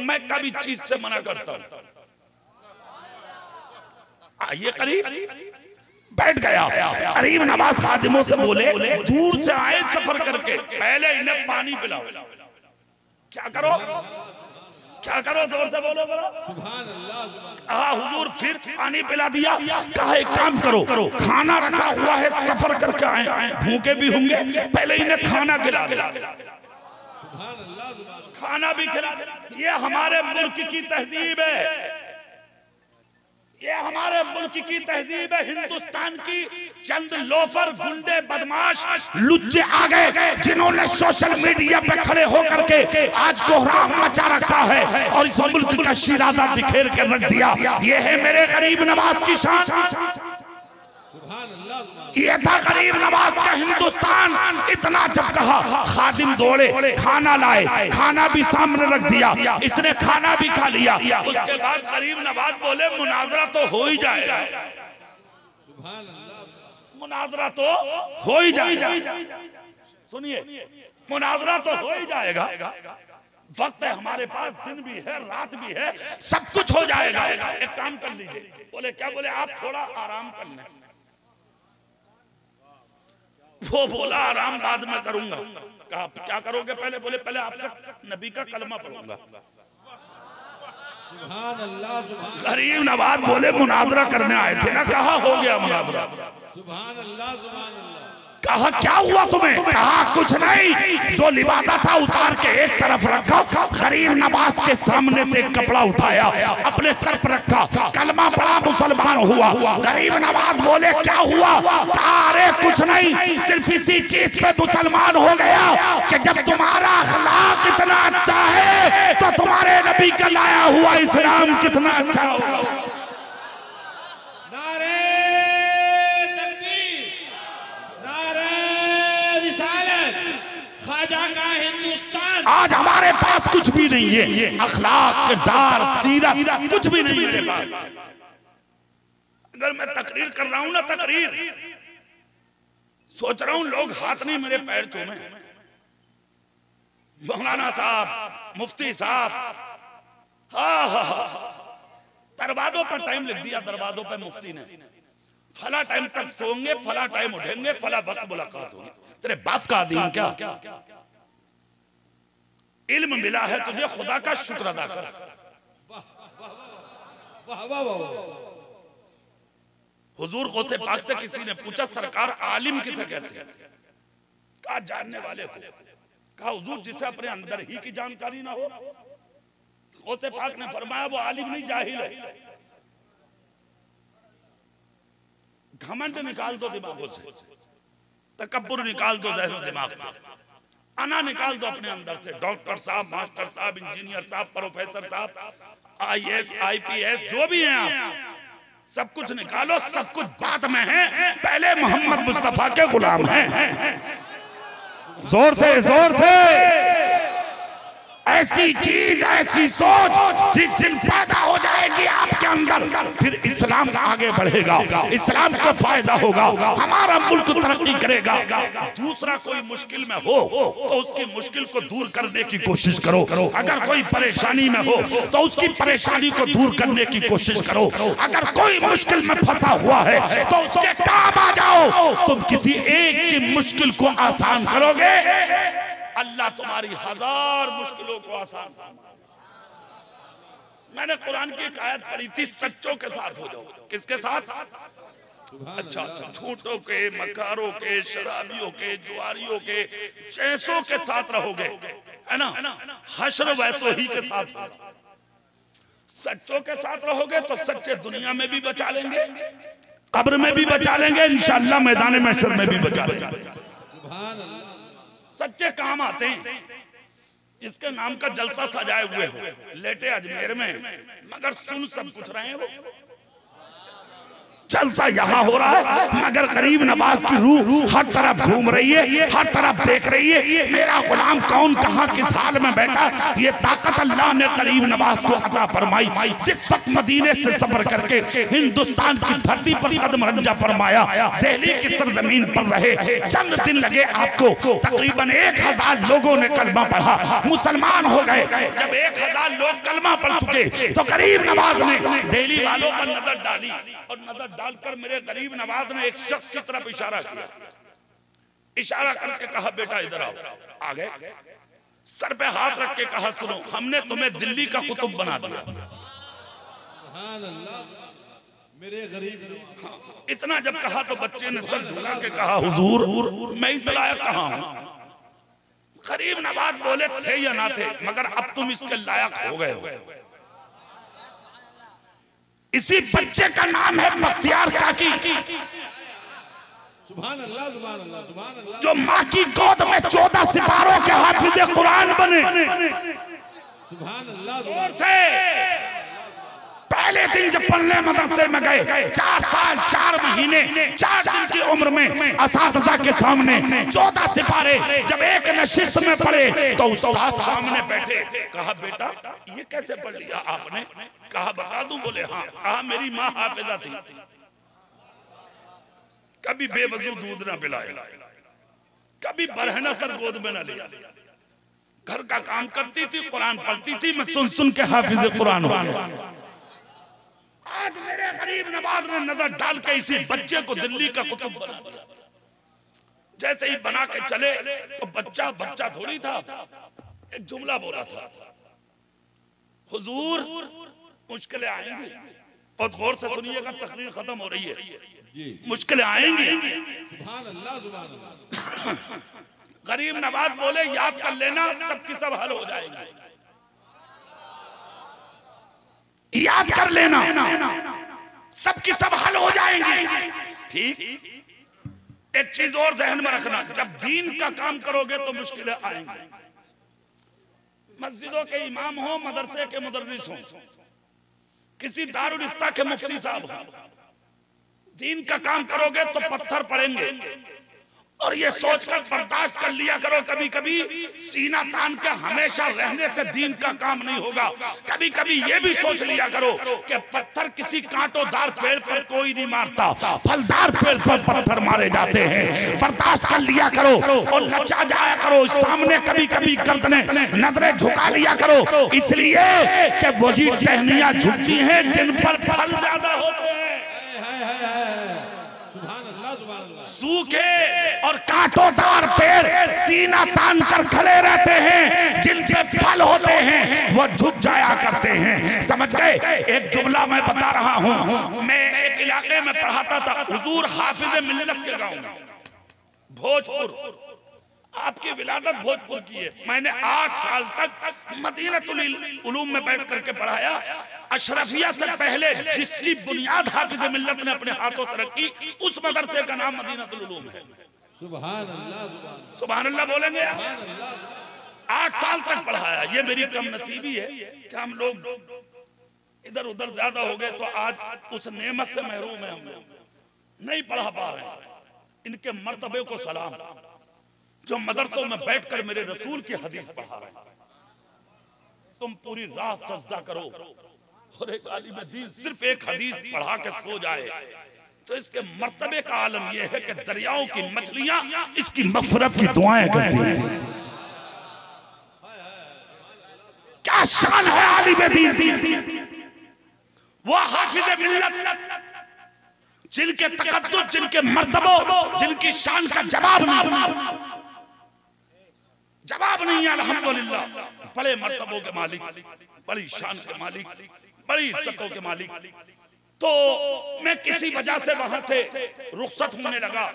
मैं कभी चीज से मना करता हूं। आइए करीब, बैठ गया। गरीब नवाज खादिमों से बोले दूर से आए सफर करके, पहले इन्हें पानी पिलाओ। क्या करो, क्या करो, जोर से बोलो करो। सुभान अल्लाह। कहा हुजूर, फिर पानी पिला दिया। कहा एक काम करो, खाना रखा हुआ है, सफर करके आए, भूखे भी होंगे, पहले इन्हें खाना खिला दो। खाना भी खिला। ये हमारे मुल्क की तहजीब है, ये हमारे मुल्क की तहजीब है, हिंदुस्तान की चंद लोफर गुंडे बदमाश लुच्चे आ गए जिन्होंने सोशल मीडिया पे खड़े होकर के आज कोहराम मचा रखा है और इस मुल्क का शिराजा बिखेर कर रख दिया। ये है मेरे गरीब नवाज की शान, ये था गरीब नवाज का हिंदुस्तान। इतना जब कहा खादिम दौड़े खाना लाए, खाना भी सामने रख दिया, इसने खाना भी खा लिया। उसके बाद गरीब नवाज बोले मुनाजरा तो हो ही जाएगा, मुनाजरा तो हो ही जाएगा। सुनिए, मुनाजरा तो हो ही जाएगा, वक्त है हमारे पास, दिन भी है रात भी है, सब कुछ हो जाएगा। एक काम कर लीजिए। बोले क्या? बोले आप थोड़ा आराम कर लें। वो बोला आराम बाद में करूंगा। कहा क्या करोगे पहले? बोले पहले आपका नबी का कलमा पढ़ूंगा। सुभान अल्लाह, सुभान गरीब नवाज बोले मुनाजरा करने आए थे ना, कहा हो गया मुनाजरा। सुभान अल्लाह, सुभान अल्लाह। कहा क्या हुआ तुम्हें? कहा कुछ नहीं, जो लिबासा था उतार के एक तरफ रखा। गरीब नवाज के सामने से कपड़ा उठाया, अपने सर पर रखा, कलमा पढ़ा, मुसलमान हुआ। गरीब नवाज बोले क्या हुआ? कहा अरे कुछ नहीं, सिर्फ इसी चीज पे मुसलमान हो गया कि जब तुम्हारा अखलाक इतना अच्छा है तो तुम्हारे नबी का लाया हुआ इस्लाम कितना अच्छा होगा। आज हमारे पास कुछ भी नहीं है, अखलाक, किरदार, सीरत कुछ भी नहीं है पास। अगर मैं तकरीर कर रहा हूं ना, तकरीर सोच रहा हूं लोग हाथ नहीं मेरे पैर चूमे। मौलाना साहब, मुफ्ती साहब, दरवाजों पर टाइम लिख दिया, दरवाजों पर मुफ्ती ने फला टाइम तक सोएंगे, फला टाइम उठेंगे, फला वक्त मुलाकात होगी। तेरे बाप का आदमी क्या? इल्म मिला है तुझे, खुदा का शुक्र अदा कर। हुजूर गौसे पाक से किसी ने पूछा सरकार आलिम किसे कहते हैं? कहा जानने वाले को। कहा हुजूर जिसे अपने अंदर ही की जानकारी ना हो। गौसे पाक ने फरमाया वो आलिम नहीं, जाहिल है। घमंड निकाल दो दिमागों से, तकब्बुर निकाल दो ज़हन दिमाग से, अना निकाल दो अपने अंदर से। डॉक्टर साहब, मास्टर साहब, इंजीनियर साहब, प्रोफेसर साहब, IAS, IPS जो भी हैं आप, सब कुछ निकालो, सब कुछ बात में है। पहले मोहम्मद मुस्तफा के गुलाम हैं। जोर से, जोर से। ऐसी चीज, ऐसी सोच जिस दिन पैदा हो जाएगी आपके अंदर, फिर इस्लाम आगे बढ़ेगा, इस्लाम को फायदा होगा, हमारा मुल्क तरक्की करेगा। दूसरा कोई मुश्किल में हो तो उसकी मुश्किल को दूर करने की कोशिश करो। अगर कोई परेशानी में हो तो उसकी परेशानी को दूर करने की कोशिश करो। अगर कोई मुश्किल में फंसा हुआ है तो उसके काम आ जाओ। तुम किसी एक की मुश्किल को आसान करोगे, अल्लाह तुम्हारी 1000 मुश्किलों को आसान। मैंने कुरान की एक आयत पढ़ी थी, सच्चों के साथ हो जाओ। किसके साथ? अच्छा, झूठों के, मकारों के, शराबियों के, जुआरियों के, चैसों के साथ रहोगे, है ना? हश्र वैसो ही के साथ। सच्चों के साथ रहोगे तो सच्चे दुनिया में भी बचा लेंगे, कब्र में भी बचा लेंगे, इंशाअल्लाह मैदान महशर में भी बचा लेंगे। सच्चे काम आते हैं। इसके नाम का जलसा सजाए हुए हो, लेटे अजमेर में, मगर सुन सब कुछ रहे हैं वो। जलसा यहाँ हो रहा है मगर गरीब नवाज की रूह हर तरफ घूम रही है, हर तरफ देख रही है मेरा गुलाम कौन कहाँ किस हाल में बैठा। ये ताकत अल्लाह ने गरीब नवाज को अता फरमाई। जिस वक्त मदीने से सफर करके हिंदुस्तान की धरती पर कदम रंजा फरमाया, दिल्ली की सरजमीन पर रहे, चंद दिन लगे आपको, तकरीबन 1000 लोगों ने कलमा पढ़ा, मुसलमान हो गए। जब 1000 लोग कलमा पढ़ चुके तो गरीब नवाज ने दिल्ली वालों पर नजर डाली और नजर डालकर मेरे गरीब नवाज ने एक शख्स की तरफ इशारा किया। इशारा करके कहा बेटा इधर आओ। आ गए, सर पे हाथ रख के कहा सुनो, हमने तुम्हें दिल्ली का कुतुब बना दिया। मेरे गरीब। इतना जब कहा तो बच्चे ने सर झुका के कहा हुजूर मैं इस लायक कहाँ हूँ। गरीब नवाज बोले थे या ना थे, मगर अब तुम इसके लायक हो गए हो। इसी बच्चे का नाम है बख्तियार काकी, सुभान अल्लाह, सुभान अल्लाह, सुभान अल्लाह। जो माँ की गोद में 14 सितारों के हाफिज कुरान बने। सुभान अल्लाह, सुभान से पहले दिन जब पढ़ने मदरसे में गए, 4 साल 4 महीने 4 दिन की उम्र में असातिज़ा के सामने 14 सिपारे जब एक नशिस्त में पढ़े तो उस्ताद सामने बैठे। कहा बेटा ये कैसे पढ़ लिया आपने? कहा बता दूं? बोले हाँ। कहा मेरी माँ हाफिजा थी, कभी बेवजू दूध ना पिलाया, कभी बरहना सर गोद में ना लिया, घर का काम करती थी, कुरान पढ़ती थी, मैं सुन सुन के हाफिज कुरान हो गया। आज मेरे गरीब नवाज ने नजर डाल के इसी बच्चे को दिल्ली का कुतुब बना दिया। जैसे ही बना के चले तो बच्चा बच्चा थोड़ी था, एक जुमला बोला था, हुजूर मुश्किलें आएंगी। बहुत गौर से सुनिएगा, तकरीर खत्म हो रही है। मुश्किलें आएंगी। सुभान अल्लाह, सुभान अल्लाह। गरीब नवाज बोले याद कर लेना, सबकी सब हल हो जाएगी, याद कर लेना, सबकी सब हल हो जाएंगी। ठीक, एक चीज और जहन में रखना, जब दीन का काम करोगे तो मुश्किलें आएंगी। मस्जिदों के इमाम हो, मदरसे के मुदर्रिस हो, किसी दारुल इफ्ता के मुफ्ती साहब हो, दीन का काम करोगे तो पत्थर पड़ेंगे। और ये सोचकर बर्दाश्त कर लिया करो, कभी कभी सीना तान के हमेशा रहने से दीन का काम नहीं होगा। कभी कभी ये भी सोच लिया करो कि पत्थर किसी कांटोदार पेड़ पर कोई नहीं मारता, फलदार पेड़ पर पत्थर मारे जाते हैं। बर्दाश्त कर लिया करो और नचा जाया करो सामने, कभी कभी गर्दने नजरें झुका लिया करो, इसलिए कि वही टहनियां झुकती हैं जिन पर फल ज्यादा होते हैं। सूखे और कांटोदार पेड़ सीना तान कर खड़े रहते हैं, जिन पे फल होते हैं वो झुक जाया करते हैं। समझ गए? एक जुमला मैं बता रहा हूँ। मैं एक इलाके में पढ़ाता था, हुजूर हाफिज मिल्लत के गाँव में, भोजपुर, आपकी विलादत भोजपुर की है। मैंने 8 साल तक मदीनतुल उलूम में बैठ करके पढ़ाया। अशरफिया से पहले जिसकी बुनियाद हाफिज मिल्लत ने अपने हाथों से रखी, उस मदरसे का नाम मदीनतुल उलूम है। सुभान अल्लाह, सुभान अल्लाह बोलेंगे। 8 साल तक पढ़ाया। ये मेरी कम नसीबी है कि हम लोग इधर उधर ज्यादा हो गए तो आज उस नेमत से महरूम है, हम लोग नहीं पढ़ा पा रहे हैं। इनके मर्तबे को सलाम जो मदरसों में बैठकर मेरे रसूल की हदीस पढ़ा रहे हैं। तुम पूरी रात सजदा करो और एक आलिम दीन सिर्फ एक हदीस पढ़ा के सो जाए तो इसके मर्तबे का आलम यह है कि दरियाओं की मछलियां इसकी मग़फ़िरत की दुआएं करती हैं। क्या शान है आलिम दीन, वो हाफिज मिल्लत जिनके तक़द्दुस, जिनके मर्तबों, जिनकी शान का जवाब नहीं। अल्हम्दुलिल्लाह, बड़े मर्तबों के मालिक, बड़ी शान के मालिक, बड़ी इज्जतों के मालिक। तो मैं किसी वजह से वहां से रुखसत होने लगा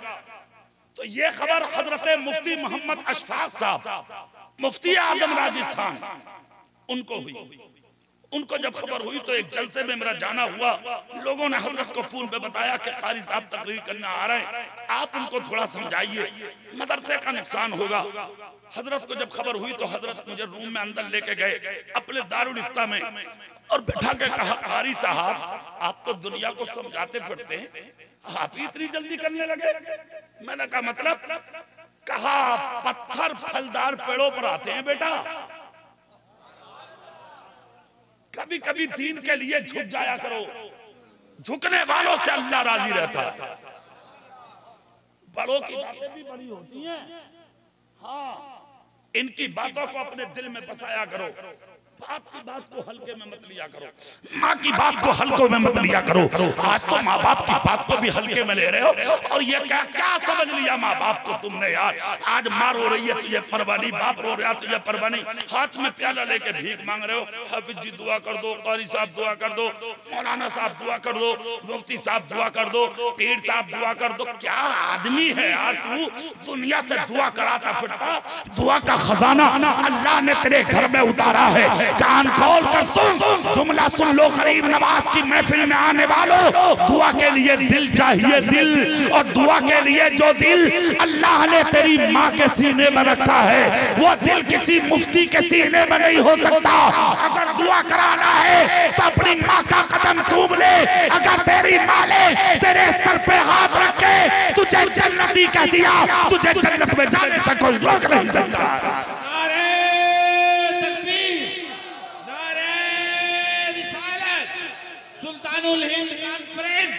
तो ये खबर हजरत मुफ्ती मोहम्मद अशफाक साहब, मुफ्ती आजम राजस्थान, उनको हुई। उनको जब खबर हुई तो एक जलसे में मेरा जाना हुआ। लोगों ने हजरत को फोन पे बताया कि कारी साहब तकरीर करने आ रहे हैं, आप उनको थोड़ा समझाइए, मदरसे का नुकसान होगा। हजरत को जब खबर हुई तो हजरत मुझे रूम में अंदर लेके गए अपने दारुल इफ्ता में और बैठा के कहा, कारी साहब आप तो दुनिया को समझाते फिरते हैं, आप ही इतनी जल्दी करने लगे। मैंने कहा मतलब? कहा पत्थर फलदार पेड़ों पर आते हैं बेटा, कभी कभी दीन के लिए झुक जाया करो, झुकने वालों से अल्लाह राजी रहता है। बड़ों की बातें भी बड़ी होती हैं, हाँ, इनकी बातों को अपने दिल में बसाया करो। बाप की बात को हल्के में मत लिया करो, माँ की बात को हल्के में मत लिया करो। आज तो माँ बाप की बात को भी हल्के में ले रहे हो। और ये क्या क्या समझ लिया माँ बाप को तुमने यार? आज माँ रो रही है तुझे परवाह नहीं, बाप रो रहा तुझे परवाह नहीं, हाथ में प्याला लेके भीख मांग रहे हो। हाफिज जी दुआ कर दो, कारी साहब दुआ कर दो, मौलाना साहब दुआ कर दो, मुफ्ती साहब दुआ कर दो, पीर साहब दुआ कर दो। क्या आदमी है यार तू, दुनिया से दुआ कराता फिरता। दुआ का खजाना अल्लाह ने तेरे घर में उतारा है। कान खोल कर सुन, जुमला सुन लो। गरीब नवाज की महफिल में आने वालों, दुआ के लिए दिल चाहिए, दिल। और दुआ के लिए जो दिल अल्लाह ने तेरी माँ के सीने में रखा है, वो दिल किसी मुफ्ती के सीने में नहीं हो सकता। अगर दुआ कराना है तो अपनी माँ का कदम चूम ले। अगर तेरी माँ ने तेरे सर पे हाथ रखे तुझे जन्नती कह दिया, तुझे जन्नत में जाने से कोई रोक नहीं सकता। नारे तकबीर, नारे रिसालत, सुल्तानुल हिंद कॉन्फ्रेंस।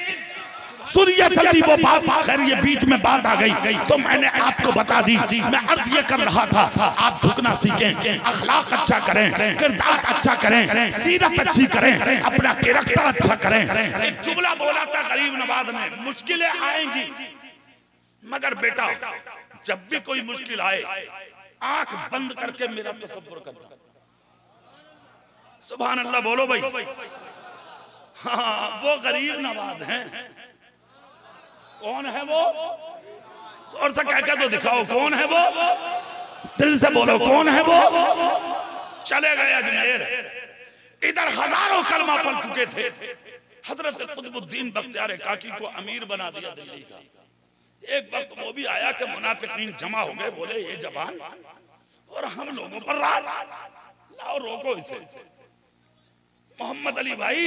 सुनिए जल्दी वो बात, खैर ये बीच में बात आ गई तो मैंने आपको बता दी। मैं अर्ज ये कर रहा था, आप झुकना सीखें, अखलाक अच्छा करें, किरदार अच्छा करें, सीरत अच्छी करें, अपना कैरेक्टर अच्छा करें। एक जुमला बोला था गरीब नवाज ने, मुश्किलें आएंगी मगर बेटा जब भी कोई मुश्किल आए आंख बंद करके मेरा तसव्वुर करना। सुभान अल्लाह बोलो भाई। हाँ वो गरीब नवाज हैं। कौन है वो? और से कह तो दिखाओ कौन है वो, दिल से बोलो कौन है वो। चले गए अजमेर, इधर हजारों कलमा पढ़ चुके थे। हजरत कुतुबुद्दीन बख्तियार काकी को अमीर बना दिया दिल्ली का। एक वक्त वो भी आया कि मुनाफिकीन जमा हो गए, बोले ये जवान और हम लोगों पर राज, लाओ रोको इसे। मोहम्मद अली भाई,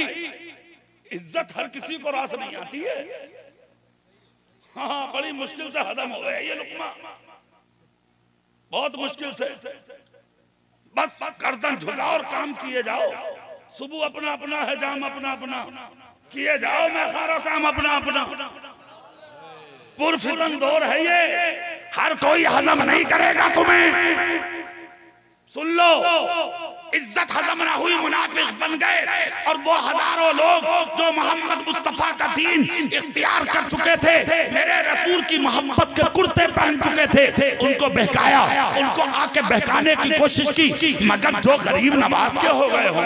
इज्जत हर किसी को रास नहीं आती है। हाँ बड़ी मुश्किल से हजम हो गया ये लुकमा, बहुत मुश्किल से। बस गर्दन झुकाओ और काम किए जाओ। सुबह अपना अपना है, जाम अपना अपना किए जाओ, मैं सारा काम अपना अपना। पुरफितन दौर है ये, हर कोई हजम नहीं करेगा तुम्हें। सुन लो, इज्जत हजम ना हुई, मुनाफिक बन गए। और वो हजारों लोग जो मोहम्मद मुस्तफा का दीन इख्तियार कर चुके थे, मेरे रसूल की मोहब्बत के कुर्ते पहन चुके थे, उनको बहकाया, उनको आके बहकाने की कोशिश की। मगर जो गरीब नवाज के हो गए हो,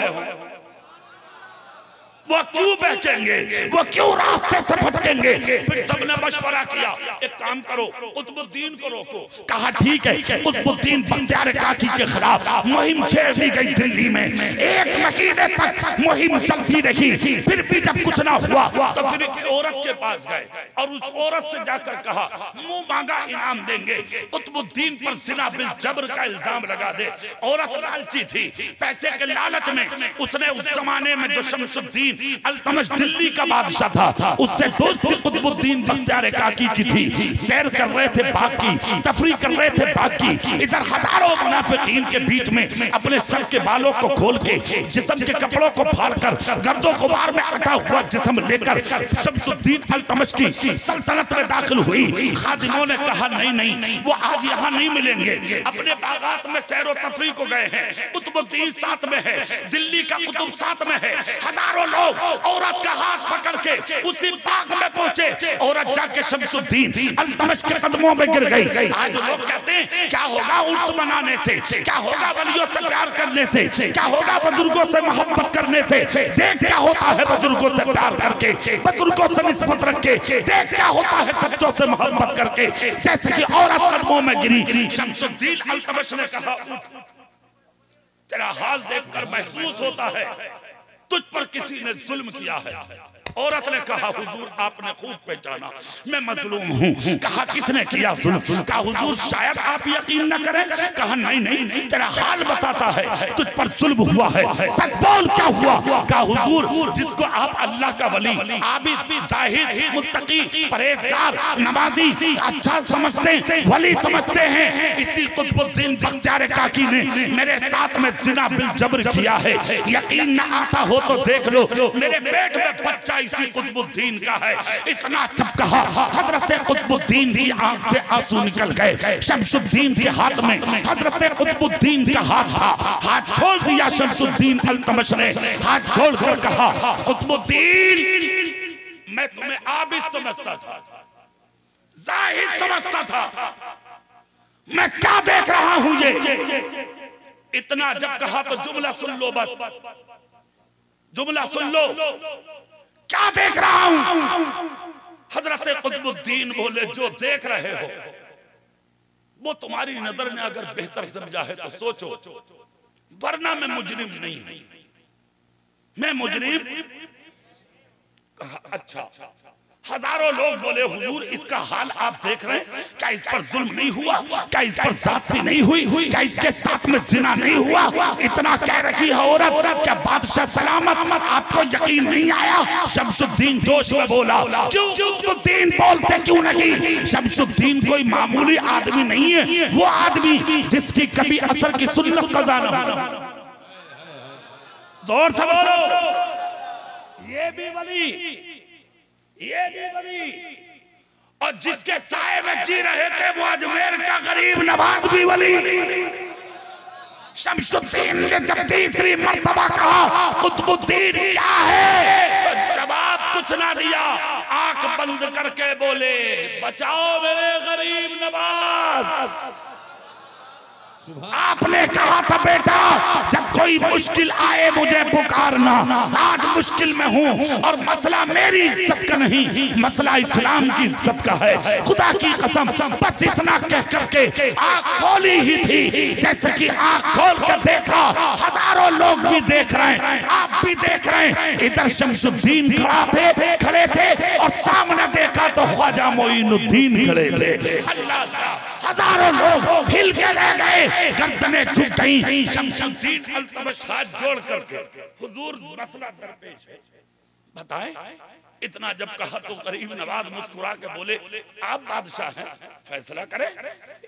वो क्यों बहकेंगे, वो क्यों रास्ते से भटकेंगे। फिर सबने मशवरा किया, एक काम करो कुतुबुद्दीन को रोको। कहा ठीक है। कुतुबुद्दीन बख्तियार काकी के खिलाफ मुहिम छेड़ दी गई दिल्ली में। 1 महीने तक मुहिम चलती रही। फिर भी जब कुछ ना हुआ तो फिर एक औरत के पास गए और उस औरत से जाकर कहा मुंह मांगा इनाम देंगे, कुतुबुद्दीन पर जिना बिल जबर का इल्जाम लगा दे। औरत लालची थी, पैसे के लालच में उसने उस जमाने में जो शमसुद्दीन अल्तमश दिल्ली का बादशाह था, उससे दोस्ती कुतुबुद्दीन बख्तियार काकी की थी। सैर कर रहे थे बाग की, तफरी कर रहे थे बाग की। इधर हजारों मुनाफिकीन के बीच में अपने सर के बालों को खोल के, जिस्म के कपड़ों को फाड़कर, गर्दो गुबार में अटा हुआ जिस्म लेकर शमसुद्दीन अल्तमश की सल्तनत में दाखिल हुई। खादिमों ने कहा नहीं नहीं, वो आज यहाँ नहीं मिलेंगे। अपने बागात में सैर व तफरी को गए हैं, कुतुबुद्दीन साथ में है, दिल्ली का कुतुब साथ में है। हजारों लोग औरत का हाथ पकड़ के उसी बाग में पहुंचे। औरत जाके शमसुद्दीन अल्तमश के कदमों में गिर गई। आज लोग कहते हैं क्या होगा उर्स मनाने से, क्या होगा वलियों से प्यार करने से, क्या होगा बुजुर्गों से मोहब्बत करने से। देख क्या होता है बुजुर्गों से प्यार करके, बुजुर्गों से निस्बत रख के। देख क्या होता है सच्चों से मोहब्बत करके। जैसे कि औरत कदमों में गिरी, शमसुद्दीन अल्तमश ने कहा तेरा हाल देखकर महसूस होता है तुझ पर किसी ने जुल्म किया है। औरत ने कहा हुजूर आपने खूब पहचाना, मैं मजलूम हूँ। कहा किसने किया जुल्म? कहा हुजूर शायद आप यकीन न करें। कहा नहीं नहीं, तेरा हाल बताता है तुझ पर जुल्म हुआ है, सच बोल क्या हुआ? कहा हुजूर जिसको आप अल्लाह का वली, आबिद, जाहिद, मुत्तकी, परहेजगार, नमाजी अच्छा समझते हैं, वली समझते हैं, इसी कुतुबुद्दीन बख्तियार काकी ने मेरे साथ में जिना बिल जबर किया है। यकीन न आता हो तो देख लो, मेरे पेट में बच्चा इसी कुतुबुद्दीन का है। इतना जब कहा हजरत कुतुबुद्दीन की आंख से आंसू निकल गए। शमसुद्दीन के हाथ में हजरत कुतुबुद्दीन का हाथ था, हाथ छोड़ दिया शमसुद्दीन अल्तमश ने। हाथ छोड़कर कहा कुतुबुद्दीन मैं तुम्हें आबिद समझता था, जाहिद समझता था, मैं क्या देख रहा हूं ये। इतना जब कहा तो जुमला सुन लो, बस जुमला सुन लो, क्या देख रहा हूं। हजरत कुतुबुद्दीन बोले जो देख रहे हो वो तुम्हारी नजर ने अगर बेहतर समझा है तो सोचो, वरना मैं मुजरिम नहीं हूं, मैं मुजरिम। अच्छा, हजारों लोग बोले हुजूर इसका हाल आप देख रहे हैं, क्या इस पर जुल्म नहीं हुआ, क्या इस पर ज़्यादती नहीं हुई, क्या इसके साथ में जिना नहीं हुआ? इतना कह रही है औरत, क्या बादशाह सलामत आपको यकीन नहीं आया? शमसुद्दीन जोश में बोला, क्यों कुतुबुद्दीन बोलते क्यों नहीं? शमसुद्दीन कोई मामूली आदमी नहीं है, वो आदमी जिसकी कभी असर की सुन्नत कज़ा न हो। जोर से बोलो, ये भी वली, ये भी वली, और जिसके साए में जी रहे थे वो अजमेर का गरीब नवाज भी वली। शमसुद्दीन ने जब तीसरी मर्तबा कहा कुतुबुद्दीन क्या है, तो जवाब कुछ ना दिया, आंख बंद करके बोले, बचाओ मेरे गरीब नवाज। आपने कहा था बेटा जब कोई मुश्किल आए मुझे पुकारना, आज मुश्किल में हूँ और मसला मेरी इज्जत का नहीं, मसला इस्लाम की इज्जत का है। खुदा की कसम बस इतना कह करके आँख खोली ही थी, जैसे कि आँख खोल कर देखा हजारों लोग भी देख रहे हैं, आप भी देख रहे हैं। इधर शमसुद्दीन खड़े थे और सामने देखा तो ख्वाजा मोइनुद्दीन खड़े थे। अल्लाह, हजारों लोग हिल के रह गए, गर्दनें झुक गईं। शमसुद्दीन अल्तमश हाथ जोड़ करके हुजूर मसला दरपेश है, बताएं। इतना जब कहा तो गरीब नवाज मुस्कुरा के बोले, आप बादशाह हैं, फैसला करें।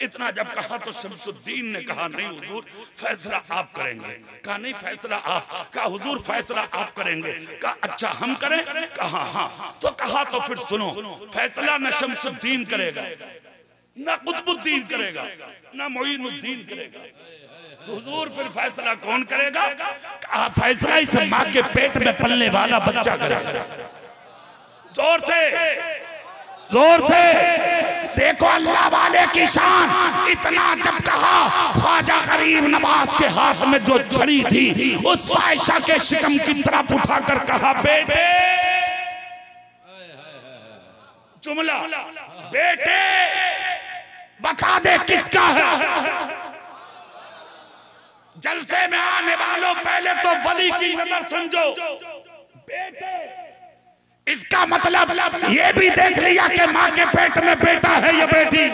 इतना जब कहा तो शमसुद्दीन ने कहा, नहीं हुजूर फैसला आप करेंगे। कहा नहीं फैसला आप, कहा हुजूर फैसला आप करेंगे। कहा अच्छा हम करें, कहा हाँ। तो कहा तो फिर सुनो, फैसला न शमसुद्दीन करेगा, ना कुतुबुद्दीन करेगा, ना मोइनुद्दीन करेगा। हुजूर फिर फैसला कौन करेगा? कहा फैसला इस माँ के पेट में पलने वाला बच्चा करेगा। जोर से, जोर से देखो अल्लाह वाले की शान। इतना जब कहा, ख्वाजा गरीब नवाज के हाथ में जो छड़ी थी उस फाहिशा के शिकम की तरफ उठाकर कहा, बेटे, जुमला, बेटे बता दे किसका है। जलसे में आने वालों पहले तो वली की नजर समझो, बेटे इसका मतलब ये भी देख लिया कि माँ के पेट में बेटा है या बेटी,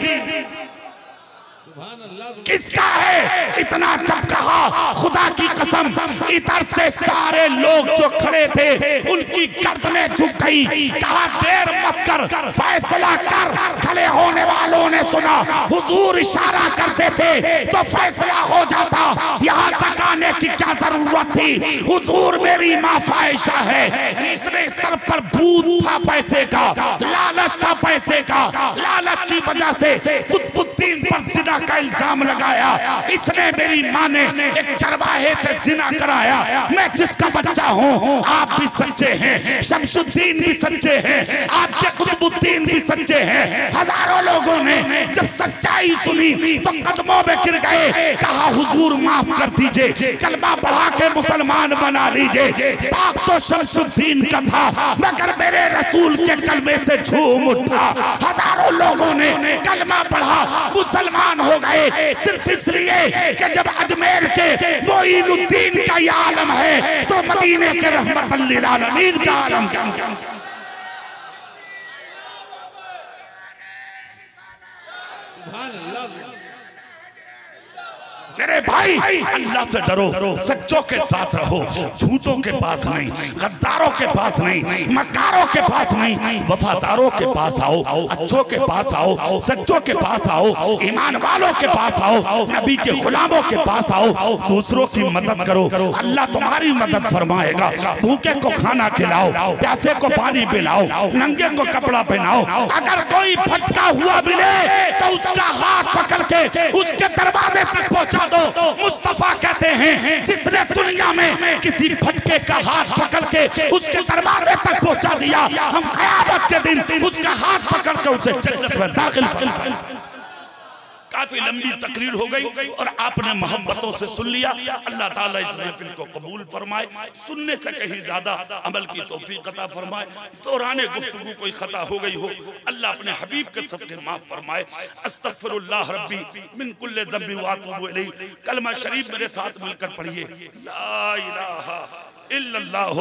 किसका है। इतना जब कहा, खुदा की कसम इधर से सारे लोग जो खड़े थे उनकी गर्दनें झुक गई। कहा देर मत कर, फैसला कर। खड़े होने वालों ने सुना हुजूर इशारा करते थे तो फैसला हो जाता, यहाँ तक आने की क्या जरूरत थी। हुजूर मेरी माँ फाहिशा है, इसने सर पर भूत था पैसे का, लालच था पैसे का, लालच की वजह से कुतुबुद्दीन पर जिना का इल्जाम लगाया। इसने मेरी माँ ने एक चरवाहे से जिना कराया। मैं जिसका बच्चा हूँ, आप भी सच्चे हैं, शमसुद्दीन भी सच्चे हैं, आपके कुतुबुद्दीन भी सच्चे हैं। हजारों लोगों ने जब सच्चाई सुनी तो कदमों में गिर गए। कहा हुजूर माफ कर दीजिए, कलमा पढ़ा के मुसलमान बना लीजिए। पाक तो शमसुद्दीन का था मगर मेरे रसूल के कलमे से झूम उठा। हजारों लोगों ने कलमा पढ़ा, मुसलमान हो गए, सिर्फ इसलिए कि जब अजमेर के मोइनुद्दीन का ये आलम है तो मदीने के रहमतुल लिल आलमीन का आलम क्या। मेरे भाई अल्लाह से डरो, सच्चों के साथ रहो, झूठों के पास नहीं, गद्दारों के पास नहीं, मक्कारों के पास नहीं, वफादारों के पास आओ, अच्छों के पास आओ, सच्चों के पास आओ, ईमान वालों के पास आओ, नबी के गुलामों के पास आओ। दूसरों की मदद करो, अल्लाह तुम्हारी मदद फरमाएगा। भूखे को खाना खिलाओ, प्यासे को पानी पिलाओ, नंगे को कपड़ा पहनाओ। अगर कोई भटका हुआ मिले तो उसका हाथ पकड़ के उसके दरवाजे तक पहुंचा दो। मुस्तफा कहते हैं जिसने दुनिया में किसी भटके का हाथ पकड़ के उसके दरबार तक पहुंचा दिया, हम क़यामत के दिन उसका हाथ पकड़ के उसे जन्नत में दाखिल करेंगे। काफी लंबी तकरीर हो गई और आपने मोहब्बतों से सुन लिया। अल्लाह ताला इस महफिल को कबूल फरमाए, सुनने से कहीं ज्यादा अमल की तौफीक अता फरमाए। दौरान गुफ्तगू कोई खता हो गई हो, अल्लाह अपने हबीब के सदक़े माफ फरमाए। अस्तगफिरुल्लाह रब्बी मिन कुल्लि ज़ंबि व अतूबु इलैहि। कलमा शरीफ मेरे साथ मिलकर पढ़िए, ला इलाहा इल्लल्लाह।